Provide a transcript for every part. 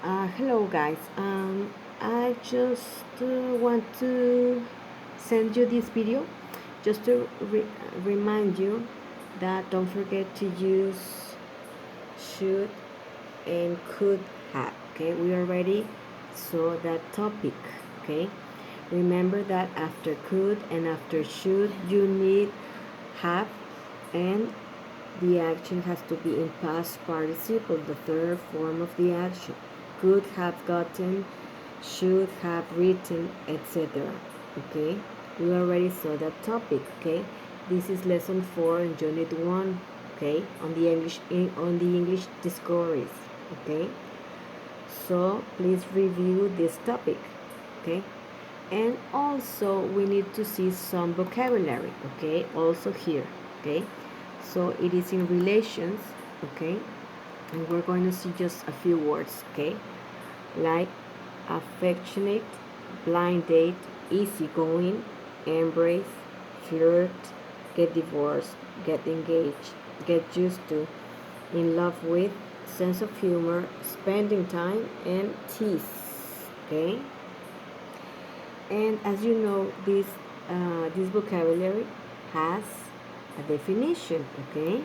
Hello guys. I just want to send you this video just to remind you that don't forget to use should and could have. Okay, we are ready. So that topic. Okay, remember that after could and after should you need have, and the action has to be in past participle, the third form of the action. Could have gotten, should have written, etc. Okay, we already saw that topic. Okay, this is lesson 4 in unit 1. Okay, on the English discourse. Okay, so please review this topic. Okay, and also we need to see some vocabulary. Okay, also here. Okay, so it is in relations. Okay, and we're going to see just a few words. Okay, like affectionate, blind date, easygoing, embrace, flirt, get divorced, get engaged, get used to, in love with, sense of humor, spending time, and tease. Okay, and as you know, this vocabulary has a definition. Okay,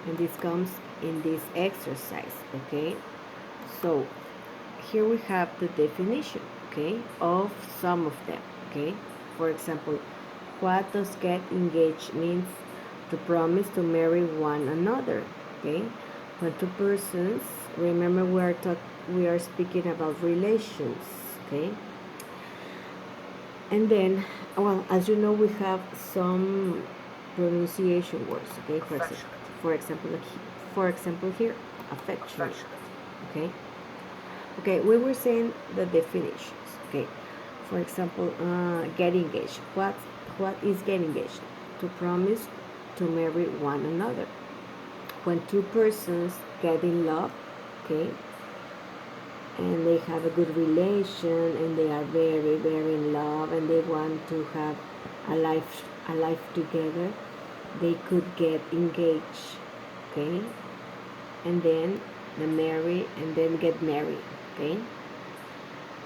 and this comes in this exercise. Okay, so here we have the definition, okay, of some of them. Okay, for example, what does get engaged means? To promise to marry one another. Okay, when two persons, remember we are speaking about relations. Okay, and then, well, as you know, we have some pronunciation words. Okay, for example, for example here, affectionate. Okay, okay, we were saying the definitions. Okay, for example, get engaged. What is get engaged? To promise to marry one another. When two persons get in love, okay, and they have a good relation, and they are very, very in love, and they want to have a life together, they could get engaged. Okay, and then the marry, and then get married. Okay,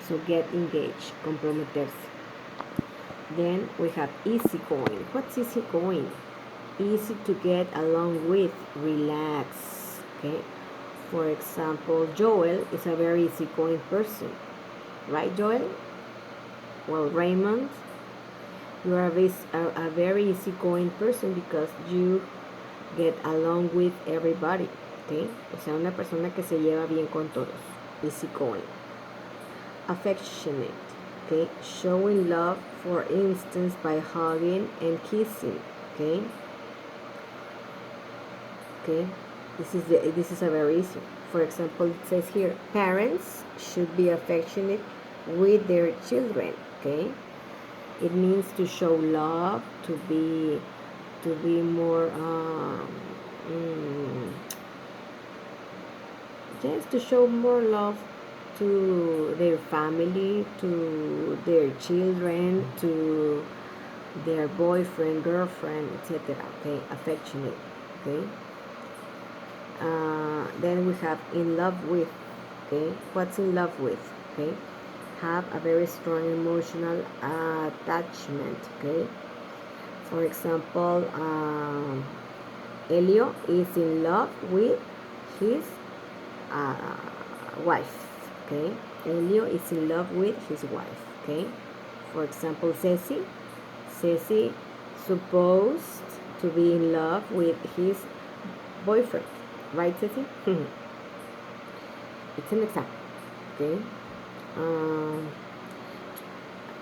so get engaged, comprometerse. Then we have easygoing. What's easygoing? Easy to get along with, relax. Okay. For example, Joel is a very easygoing person, right, Joel? Well, Raymond, you are a very easygoing person because you get along with everybody. Okay. O sea, una persona que se lleva bien con todos. Easygoing. Affectionate. Okay, showing love, for instance, by hugging and kissing. Okay, okay, this is a very easy. For example, it says here, parents should be affectionate with their children. Okay, it means to show love, to be more just to show more love to their family, to their children, to their boyfriend, girlfriend, etc. Okay, affectionate. Okay. Then we have in love with. Okay, what's in love with? Okay, have a very strong emotional attachment. Okay, for example, Elio is in love with his uh, wife. Okay, Elio is in love with his wife. Okay, for example, Ceci supposed to be in love with his boyfriend, right, Ceci? It's an example. Okay. Um,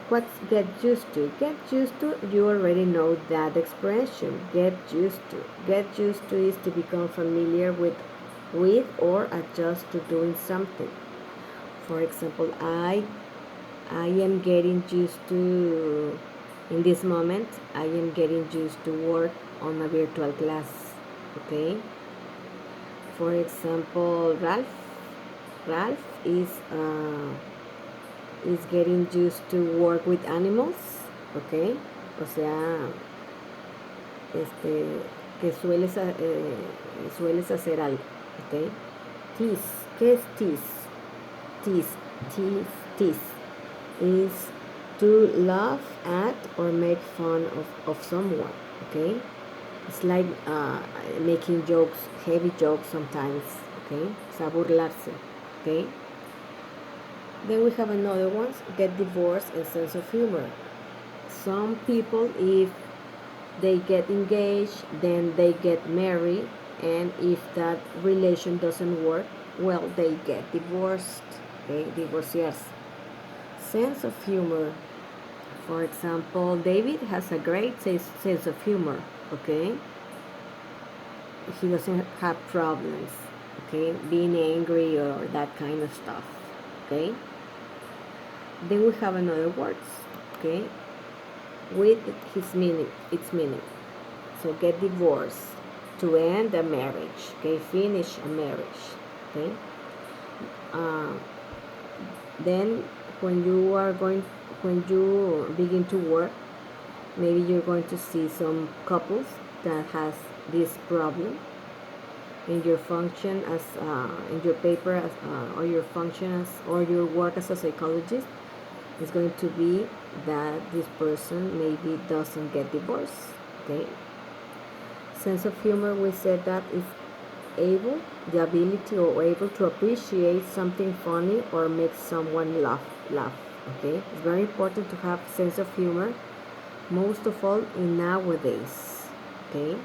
what's get used to? Get used to, you already know that expression. Get used to. Get used to is to become familiar with or adjust to doing something. For example, I am getting used to, in this moment, I am getting used to work on a virtual class. Okay. For example, Ralph is getting used to work with animals. Okay. O sea, que sueles hacer algo. Okay. Tease. ¿Qué es tease? tease, tease, tease is to laugh at or make fun of someone, okay? It's like making jokes, heavy jokes sometimes, okay? Es a burlarse, okay? Then we have another one, get divorced and sense of humor. Some people, if they get engaged, then they get married, and if that relation doesn't work, well, they get divorced, okay? Divorciarse. Sense of humor. For example, David has a great sense of humor, okay? He doesn't have problems, okay? Being angry or that kind of stuff, okay? Then we have another words, okay? With its meaning. So get divorced, to end a marriage, okay? Finish a marriage, okay? Then when you begin to work, maybe you're going to see some couples that has this problem in your function as in your paper as, or your function as, or your work as a psychologist is going to be that this person maybe doesn't get divorced, okay? Sense of humor, we said that is the ability or able to appreciate something funny or make someone laugh, okay? It's very important to have sense of humor, most of all in nowadays, okay?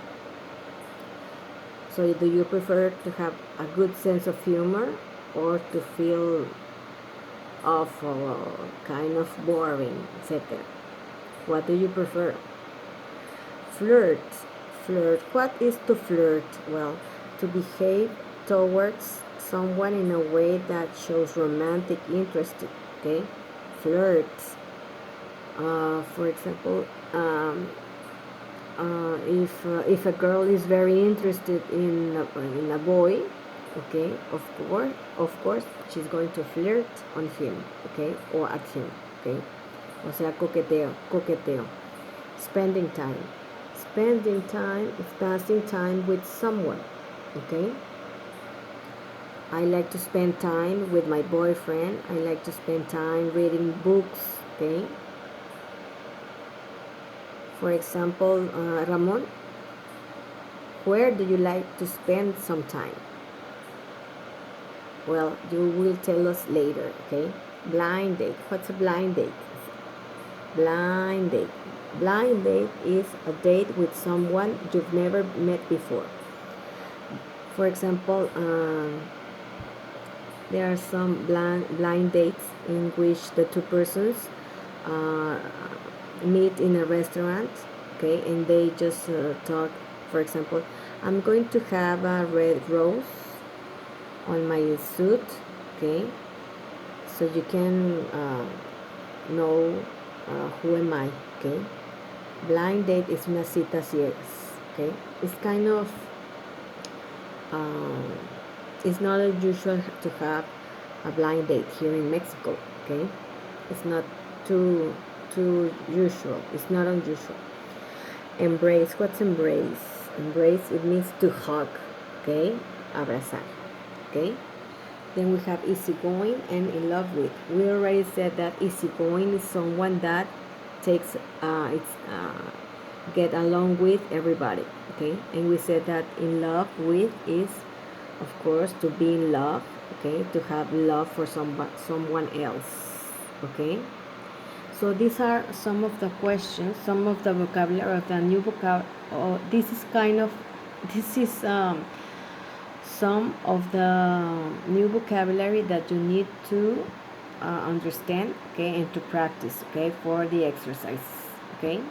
So do you prefer to have a good sense of humor or to feel awful or kind of boring, etc.? What do you prefer? Flirt. What is to flirt? Well, to behave towards someone in a way that shows romantic interest, okay? Flirt. For example, if a girl is very interested in a boy, okay, of course she's going to flirt on him, okay, or at him, okay. O sea, coqueteo. Spending time is passing time with someone, okay. I like to spend time with my boyfriend. I like to spend time reading books, okay. For example, Ramon, where do you like to spend some time? Well, you will tell us later, okay? Blind date. What's a blind date? Blind date. Blind date is a date with someone you've never met before. For example, there are some blind dates in which the two persons meet in a restaurant, okay, and they just talk. For example, I'm going to have a red rose on my suit, okay, so you can know who am I, okay. Blind date is una cita ciegas, okay. It's kind of it's not unusual to have a blind date here in Mexico, okay. It's not too usual. It's not unusual. Embrace. What's embrace? Embrace, it means to hug, okay. Abrazar, okay. Then we have easygoing and in love with. We already said that easygoing is someone that takes get along with everybody, okay. And we said that in love with is, of course, to be in love, okay, to have love for someone else, okay. So these are some of the questions, some of the vocabulary of the new vocabulary. This is some of the new vocabulary that you need to understand, okay, and to practice, okay, for the exercise, okay.